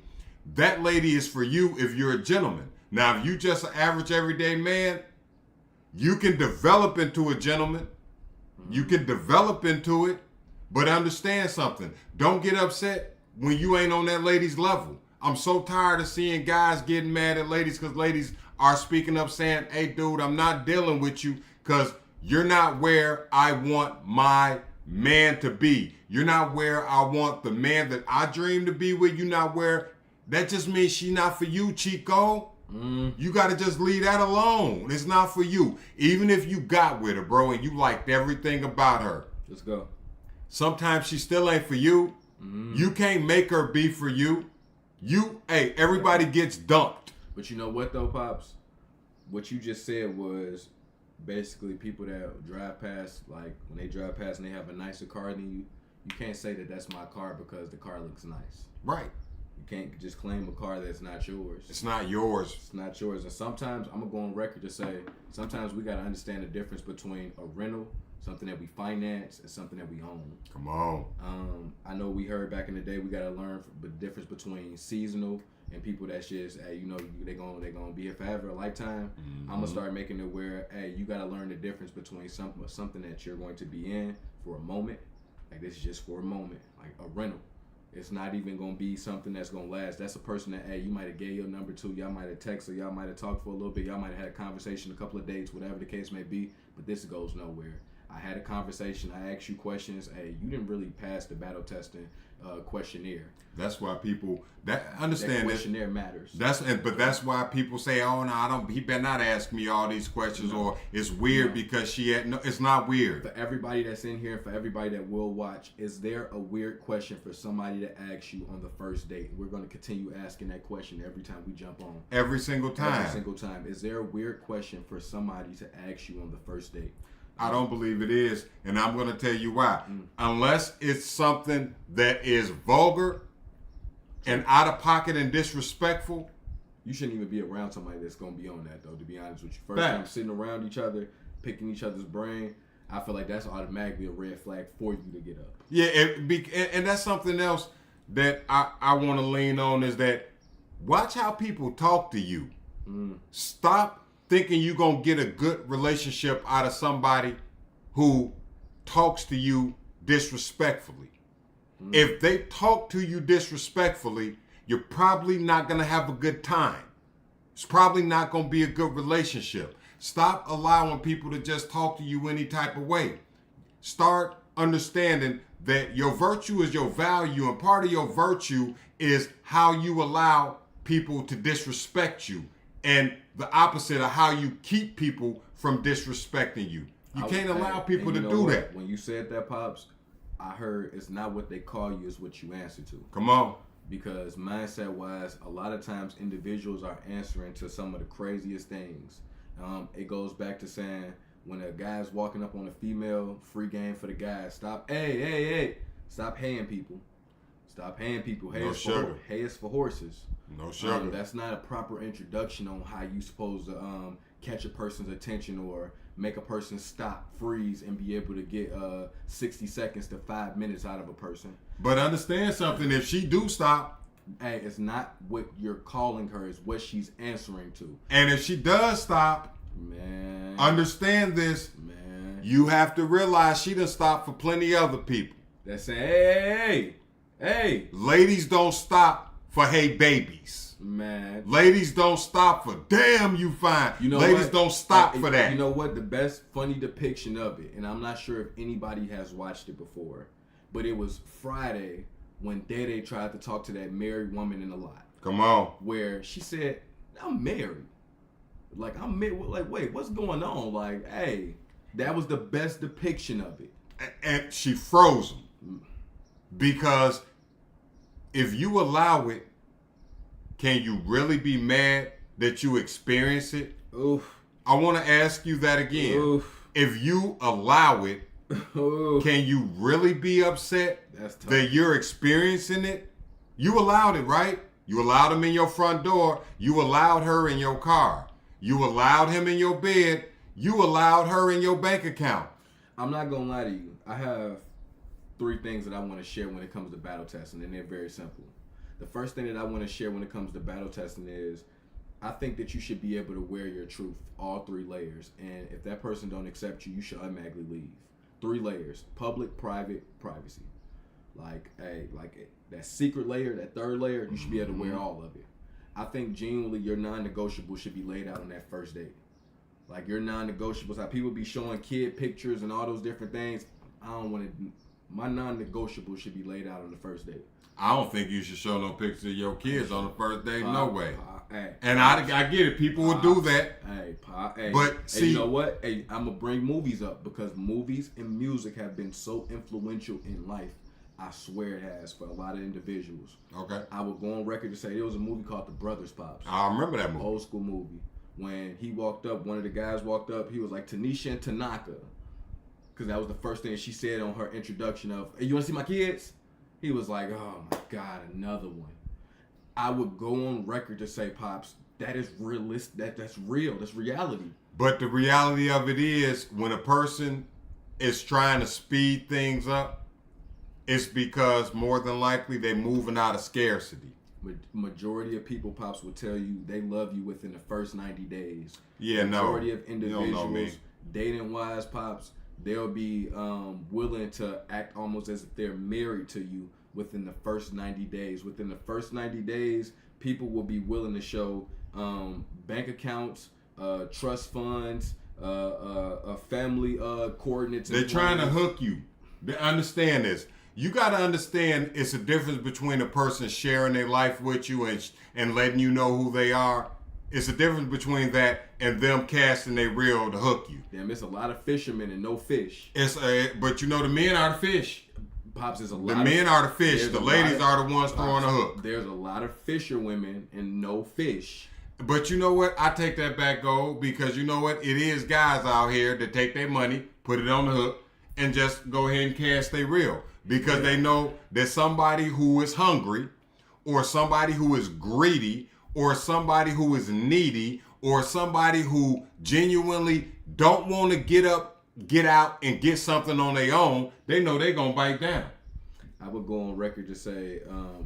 that lady is for you if you're a gentleman. Now, if you just an average everyday man, you can develop into a gentleman. You can develop into it, but understand something. Don't get upset when you ain't on that lady's level. I'm so tired of seeing guys getting mad at ladies because ladies are speaking up saying, hey, dude, I'm not dealing with you because you're not where I want my man to be. You're not where I want the man that I dream to be with. You're not where. That just means she's not for you, Chico. You got to just leave that alone. It's not for you. Even if you got with her, bro, and you liked everything about her. Let's go. Sometimes she still ain't for you. You can't make her be for you. Everybody gets dumped. But you know what though, Pops? What you just said was basically people that drive past, like when they drive past and they have a nicer car than you, you can't say that that's my car because the car looks nice. Right. You can't just claim a car that's not yours. It's not yours. It's not yours. And sometimes, I'm going to go on record to say, sometimes we got to understand the difference between a rental, something that we finance, and something that we own. Come on. I know we heard back in the day, we got to learn the difference between seasonal and people that's just, hey, you know, they're gonna be here forever, a lifetime. I'm gonna start making it where, hey, you gotta learn the difference between something that you're going to be in for a moment, like this is just for a moment, like a rental. It's not even gonna be something that's gonna last. That's a person that, hey, you might have gave your number to, y'all might have texted, y'all might have talked for a little bit, y'all might have had a conversation, a couple of dates, whatever the case may be, but this goes nowhere. I had a conversation, I asked you questions, hey, you didn't really pass the battle testing questionnaire. That's why people understand that questionnaire matters. But that's why people say, "Oh no, he better not ask me all these questions," or it's weird because she had no. It's not weird. For everybody that's in here, for everybody that will watch, is there a weird question for somebody to ask you on the first date? We're going to continue asking that question every time we jump on. Every single time. Every single time. Is there a weird question for somebody to ask you on the first date? I don't believe it is, and I'm going to tell you why. Unless it's something that is vulgar and out of pocket and disrespectful. You shouldn't even be around somebody that's going to be on that, though, to be honest with you. First time sitting around each other, picking each other's brain, I feel like that's automatically a red flag for you to get up. Yeah, and that's something else that I want to lean on is that watch how people talk to you. Stop thinking you're going to get a good relationship out of somebody who talks to you disrespectfully. If they talk to you disrespectfully, you're probably not going to have a good time. It's probably not going to be a good relationship. Stop allowing people to just talk to you any type of way. Start understanding that your virtue is your value, and part of your virtue is how you allow people to disrespect you, and the opposite of how you keep people from disrespecting you. You can't allow people to do that. When you said that, Pops, I heard it's not what they call you, it's what you answer to. Come on. Because mindset-wise, a lot of times individuals are answering to some of the craziest things. It goes back to saying when a guy's walking up on a female, free game for the guy. Stop, hey, stop haying people. Stop haying people. Hay is for horses. No sugar. That's not a proper introduction on how you supposed to catch a person's attention or make a person stop, freeze, and be able to get 60 seconds to 5 minutes out of a person. But understand something, if she do stop, hey, it's not what you're calling her, it's what she's answering to. And if she does stop, man, understand this, man, you have to realize she done stopped for plenty of other people. That's saying, hey. Ladies don't stop for hey babies. Man. Ladies don't stop for damn you fine. You know Ladies what? don't stop for that. You know what? The best funny depiction of it, and I'm not sure if anybody has watched it before, but it was Friday when Dede tried to talk to that married woman in the lot. Come on. Where she said, I'm married. Like, I'm married. Like, wait, what's going on? Like, hey, that was the best depiction of it. And she froze him. Because if you allow it, can you really be mad that you experience it? Oof. I want to ask you that again. Oof. If you allow it, Oof. can you really be upset that you're experiencing it? You allowed it, right? You allowed him in your front door. You allowed her in your car. You allowed him in your bed. You allowed her in your bank account. I'm not going to lie to you. I have 3 things that I want to share when it comes to battle testing, and they're very simple. The first thing that I want to share when it comes to battle testing is I think that you should be able to wear your truth, all 3 layers. And if that person don't accept you, you should automatically leave. 3 layers: public, private, privacy. Like, hey, like that secret layer, that 3rd layer, you should be able to wear all of it. I think genuinely your non-negotiables should be laid out on that first date. Like your non-negotiables, how people be showing kid pictures and all those different things. I don't want to. My non-negotiables should be laid out on the first date. I don't think you should show no pictures of your kids on the first date. No way. Hey, and I get it. People will do that. Hey, but see, you know what? Hey, I'm gonna bring movies up because movies and music have been so influential in life I swear it has for a lot of individuals. Okay. I would go on record to say there was a movie called The Brothers Pops. I remember that movie. Old school movie. When he walked up, one of the guys walked up, he was like, Tanisha and Tanaka. Because that was the first thing she said on her introduction of, hey, you want to see my kids? He was like, oh my God, another one. I would go on record to say, Pops, that is realistic. That's real. That's reality. But the reality of it is, when a person is trying to speed things up, it's because more than likely they're moving out of scarcity. Majority of people, Pops, will tell you they love you within the first 90 days. Yeah, Majority no. of individuals, dating-wise, Pops, they'll be willing to act almost as if they're married to you within the first 90 days. Within the first 90 days, people will be willing to show bank accounts, trust funds, family coordinates. They're trying to hook you. They understand this. You got to understand it's a difference between a person sharing their life with you and letting you know who they are. It's a difference between that and them casting their reel to hook you. Damn, it's a lot of fishermen and no fish. But you know, the men are the fish. Pops, is a lot. The men are the fish. The ladies are the ones throwing the hook. There's a lot of fisher women and no fish. But you know what? I take that back, Gold, because you know what? It is guys out here that take their money, put it on the hook, and just go ahead and cast their reel. Because they know that somebody who is hungry, or somebody who is greedy, or somebody who is needy, or somebody who genuinely don't want to get out and get something on their own, they know they're going to bite down. I would go on record to say,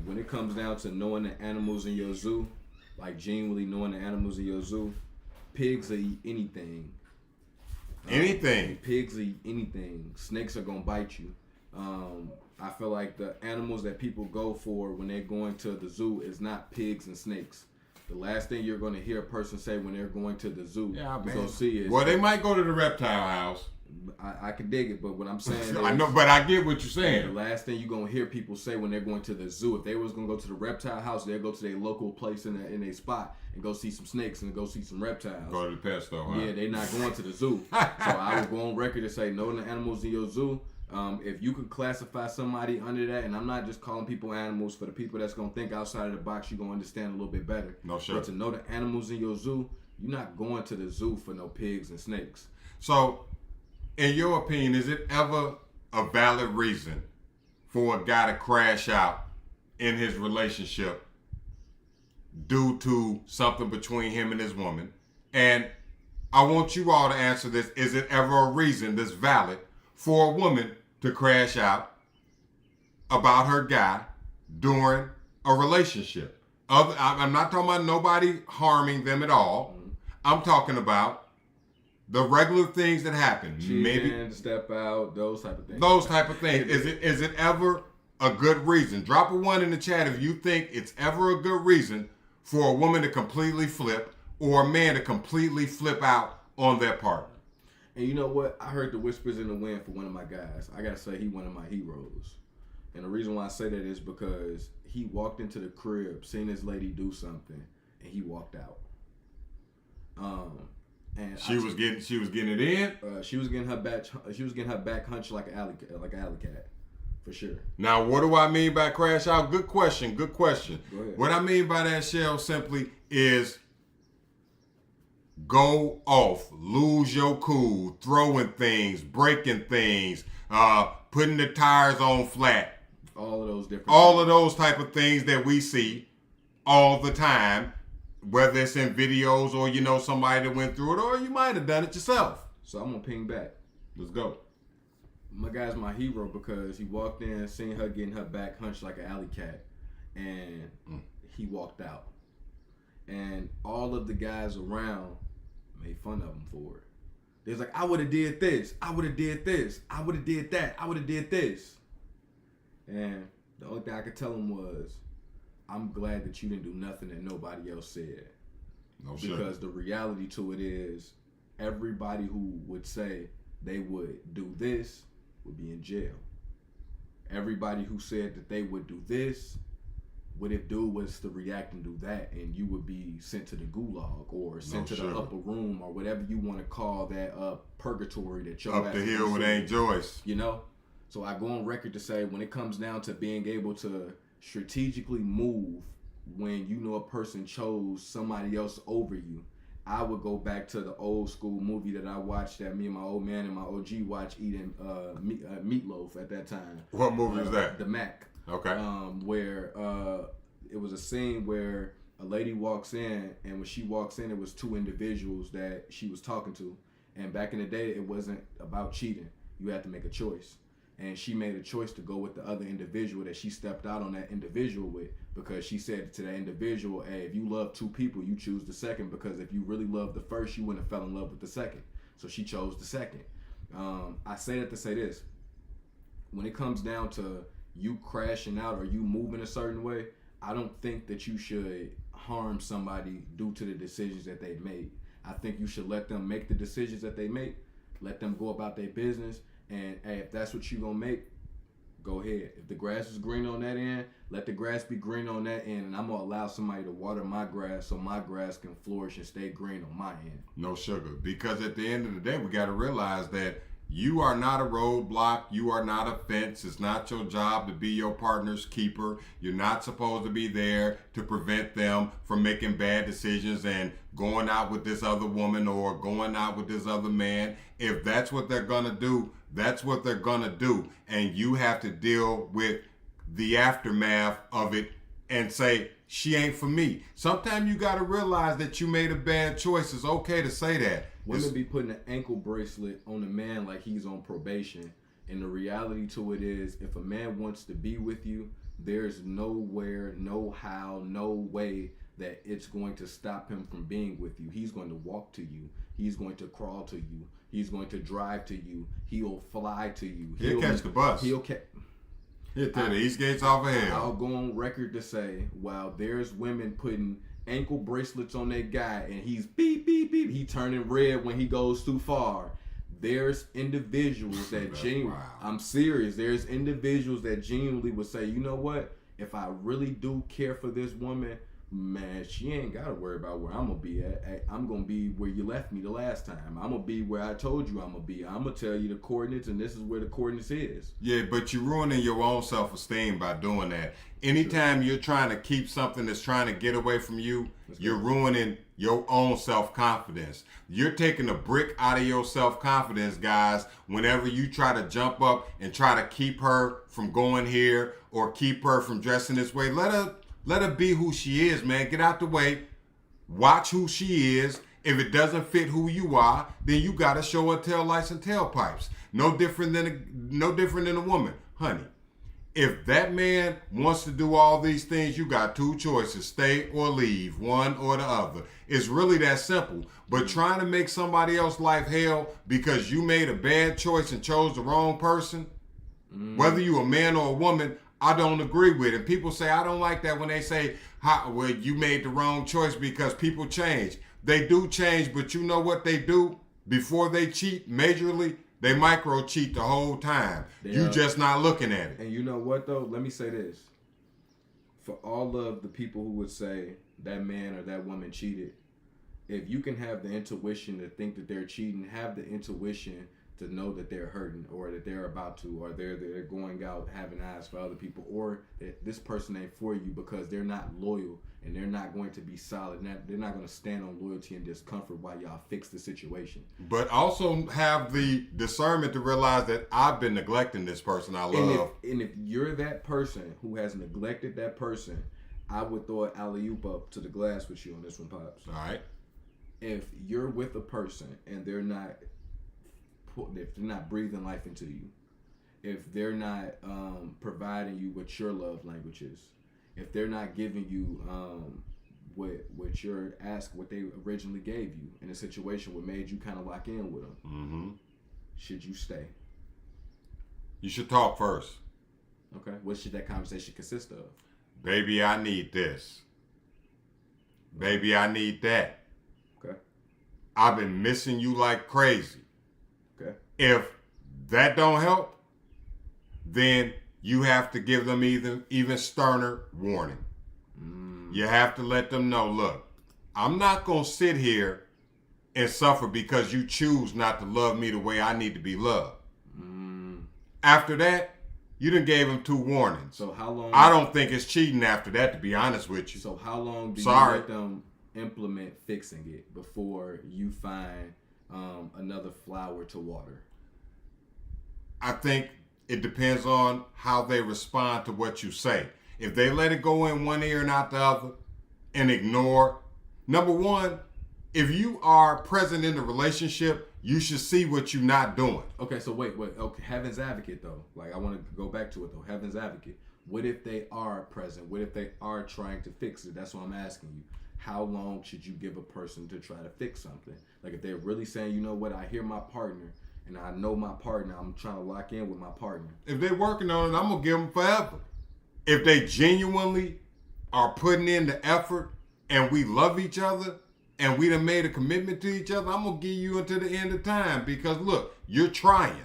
when it comes down to knowing the animals in your zoo, like genuinely knowing the animals in your zoo, pigs will eat anything. Anything. Pigs will eat anything. Snakes are going to bite you. I feel like the animals that people go for when they're going to the zoo is not pigs and snakes. The last thing you're going to hear a person say when they're going to the zoo, is, well, they might go to the reptile house. I can dig it, but what I'm saying is, I know, but I get what you're saying. The last thing you're going to hear people say when they're going to the zoo, if they was going to go to the reptile house, they'll go to their local place in a spot and go see some snakes and go see some reptiles. Go to the pet store, huh? Yeah, they're not going to the zoo. So I would go on record to say, knowing the animals in your zoo, if you could classify somebody under that, and I'm not just calling people animals, for the people that's going to think outside of the box, you're going to understand a little bit better. No, sure. But to know the animals in your zoo, you're not going to the zoo for no pigs and snakes. So, in your opinion, is it ever a valid reason for a guy to crash out in his relationship due to something between him and his woman? And I want you all to answer this. Is it ever a reason that's valid for a woman to crash out about her guy during a relationship? I'm not talking about nobody harming them at all. I'm talking about the regular things that happen. Cheating, maybe step out, those type of things. Those type of things. Is it ever a good reason? Drop a 1 in the chat if you think it's ever a good reason for a woman to completely flip or a man to completely flip out on their partner. And you know what? I heard the whispers in the wind for one of my guys. I gotta say, he one of my heroes. And the reason why I say that is because he walked into the crib, seen this lady do something, and he walked out. And she was getting it in. She was getting her back. She was getting her back hunched like an alley cat, for sure. Now, what do I mean by crash out? Good question. Good question. Go ahead. What I mean by that, Shell, simply is go off, lose your cool, throwing things, breaking things, putting the tires on flat. All of those different. All of those type of things that we see all the time. Whether it's in videos or you know somebody that went through it, or you might have done it yourself. So I'm gonna ping back. Let's go. My guy's my hero because he walked in, seen her getting her back hunched like an alley cat, and he walked out. And all of the guys around made fun of him for it. They was like, I would have did this, I would have did this, I would have did that, I would have did this. And the only thing I could tell him was, I'm glad that you didn't do nothing that nobody else said. No shit. Because the reality to it is, everybody who would say they would do this would be in jail. Everybody who said that they would do this, what if dude was to react and do that, and you would be sent to the gulag or sent to the upper room or whatever you want to call that purgatory that you're up the hill with Aunt Joyce. You know? So I go on record to say, when it comes down to being able to strategically move when you know a person chose somebody else over you, I would go back to the old school movie that I watched, that me and my old man and my OG watched, eating meatloaf at that time. What movie was that? The Mac. Okay. Where it was a scene where a lady walks in, and when she walks in, it was two individuals that she was talking to. And back in the day, it wasn't about cheating. You had to make a choice. And she made a choice to go with the other individual that she stepped out on that individual with, because she said to that individual, hey, if you love two people, you choose the second, because if you really loved the first, you wouldn't have fell in love with the second. So she chose the second. I say that to say this. When it comes down to you crashing out or you moving a certain way, I don't think that you should harm somebody due to the decisions that they made. I think you should let them make the decisions that they make, let them go about their business, and hey, if that's what you gonna make, go ahead. If the grass is green on that end, let the grass be green on that end, and I'm gonna allow somebody to water my grass so my grass can flourish and stay green on my end. No sugar. Because at the end of the day, we got to realize that you are not a roadblock. You are not a fence. It's not your job to be your partner's keeper. You're not supposed to be there to prevent them from making bad decisions and going out with this other woman or going out with this other man. If that's what they're going to do, that's what they're going to do. And you have to deal with the aftermath of it and say, she ain't for me. Sometimes you got to realize that you made a bad choice. It's okay to say that. Women be putting an ankle bracelet on a man like he's on probation. And the reality to it is, if a man wants to be with you, there's nowhere, no how, no way that it's going to stop him from being with you. He's going to walk to you. He's going to crawl to you. He's going to drive to you. He'll fly to you. He'll catch the bus. He'll catch. He'll take the East Gates off of hell. I'll go on record to say, while there's women putting ankle bracelets on that guy and he's beep, beep, beep, he turning red when he goes too far, there's individuals that genuinely, I'm serious, there's individuals that genuinely would say, you know what, if I really do care for this woman, man, she ain't got to worry about where I'm going to be at. I'm going to be where you left me the last time. I'm going to be where I told you I'm going to be. I'm going to tell you the coordinates, and this is where the coordinates is. Yeah, but you're ruining your own self-esteem by doing that. Anytime you're trying to keep something that's trying to get away from you, you're ruining your own self-confidence. You're taking a brick out of your self-confidence, guys, whenever you try to jump up and try to keep her from going here or keep her from dressing this way. Let her be who she is, man. Get out the way. Watch who she is. If it doesn't fit who you are, then you gotta show her tail lights and tailpipes. No different than a woman, honey. If that man wants to do all these things, you got two choices: stay or leave, one or the other. It's really that simple. But trying to make somebody else's life hell because you made a bad choice and chose the wrong person, whether you a man or a woman, I don't agree with it. People say, I don't like that when they say, well, you made the wrong choice, because people change. They do change, but you know what they do? Before they cheat majorly, they micro cheat the whole time. You just not looking at it. And you know what, though? Let me say this. For all of the people who would say that man or that woman cheated, if you can have the intuition to think that they're cheating, have the intuition to know that they're hurting, or that they're about to, or they're going out having eyes for other people, or that this person ain't for you because they're not loyal and they're not going to be solid. They're not going to stand on loyalty and discomfort while y'all fix the situation. But also have the discernment to realize that I've been neglecting this person I love. And if you're that person who has neglected that person, I would throw an alley-oop up to the glass with you on this one, Pops. All right. If you're with a person and they're not breathing life into you, if they're not providing you what your love language is, if they're not giving you what you're what they originally gave you in a situation what made you kind of lock in with them, should you stay? You should talk first. Okay. What should that conversation consist of? Baby, I need this. Baby, I need that. Okay. I've been missing you like crazy. Okay. If that don't help, then you have to give them even sterner warning. You have to let them know, look, I'm not going to sit here and suffer because you choose not to love me the way I need to be loved. After that, you done gave him 2 warnings. So how long? I don't think it's cheating after that, to be honest with you. So how long do you Sorry. let them implement fixing it before you find another flower to water? I think it depends on how they respond to what you say. If they let it go in one ear and out the other and ignore, number one, if you are present in the relationship, you should see what you're not doing. Okay, so wait. Okay, Heaven's Advocate though. Like I want to go back to it though. Heaven's Advocate. What if they are present? What if they are trying to fix it? That's what I'm asking you. How long should you give a person to try to fix something? Like if they're really saying, you know what, I hear my partner and I know my partner, I'm trying to lock in with my partner. If they're working on it, I'm going to give them forever. If they genuinely are putting in the effort and we love each other and we done made a commitment to each other, I'm going to give you until the end of time because look, you're trying.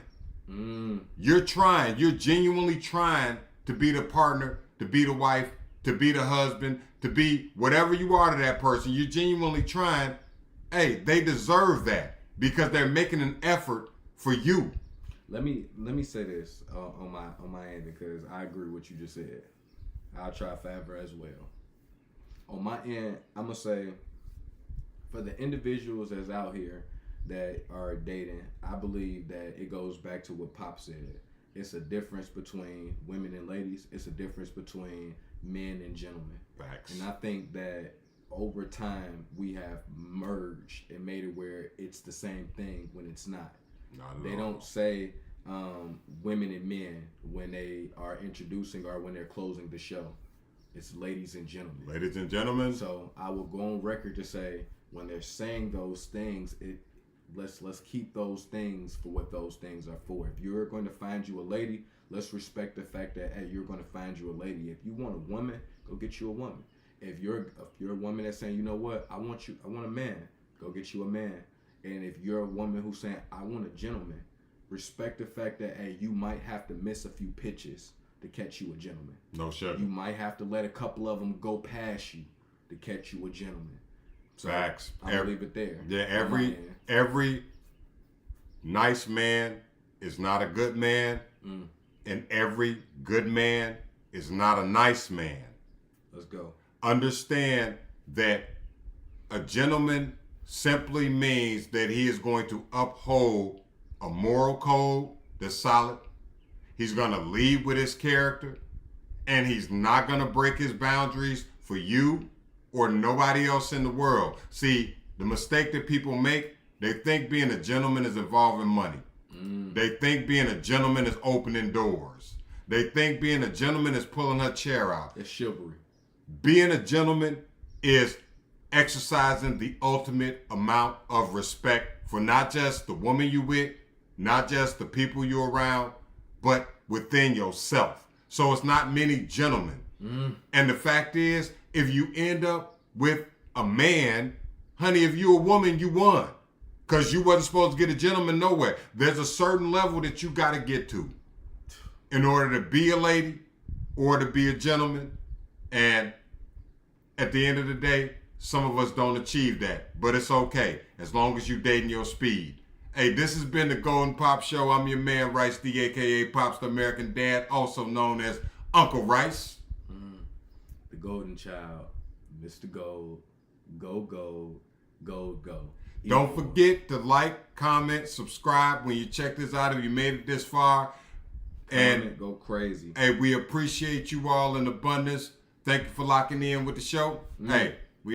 You're trying. You're genuinely trying to be the partner, to be the wife, to be the husband, to be whatever you are to that person. You're genuinely trying. Hey, they deserve that because they're making an effort for you. Let me say this on my end because I agree with what you just said. I'll try forever as well. On my end, I'm gonna say for the individuals that's out here that are dating, I believe that it goes back to what Pop said. It's a difference between women and ladies. It's a difference between men and gentlemen. Facts. And I think that over time we have merged and made it where it's the same thing when it's not. They don't say women and men when they are introducing or when they're closing the show. It's ladies and gentlemen. Ladies and gentlemen. So I will go on record to say when they're saying those things, let's keep those things for what those things are for. If you're going to find you a lady, let's respect the fact that hey, you're going to find you a lady. If you want a woman, go get you a woman. If you're a woman that's saying, you know what, I want a man, go get you a man. And if you're a woman who's saying, I want a gentleman, respect the fact that hey, you might have to miss a few pitches to catch you a gentleman. No sugar. You might have to let a couple of them go past you to catch you a gentleman. So Facts. I'll leave it there. Yeah, every nice man is not a good man, and every good man is not a nice man. Let's go. Understand that a gentleman simply means that he is going to uphold a moral code that's solid. He's going to lead with his character, and he's not going to break his boundaries for you or nobody else in the world. See, the mistake that people make, they think being a gentleman is involving money. They think being a gentleman is opening doors. They think being a gentleman is pulling her chair out. It's chivalry. Being a gentleman is exercising the ultimate amount of respect for not just the woman you with, not just the people you're around, but within yourself. So it's not many gentlemen. And the fact is, if you end up with a man, honey, if you're a woman, you won. Because you wasn't supposed to get a gentleman nowhere. There's a certain level that you got to get to in order to be a lady or to be a gentleman. And at the end of the day, some of us don't achieve that. But it's okay, as long as you're dating your speed. Hey, this has been the Golden Pop Show. I'm your man, Rice D, a.k.a. Pops the American Dad, also known as Uncle Rice. The Golden Child, Mr. Gold, Gold. Don't forget to like, comment, subscribe when you check this out if you made it this far. And go crazy. Hey, we appreciate you all in abundance. Thank you for locking in with the show. Hey,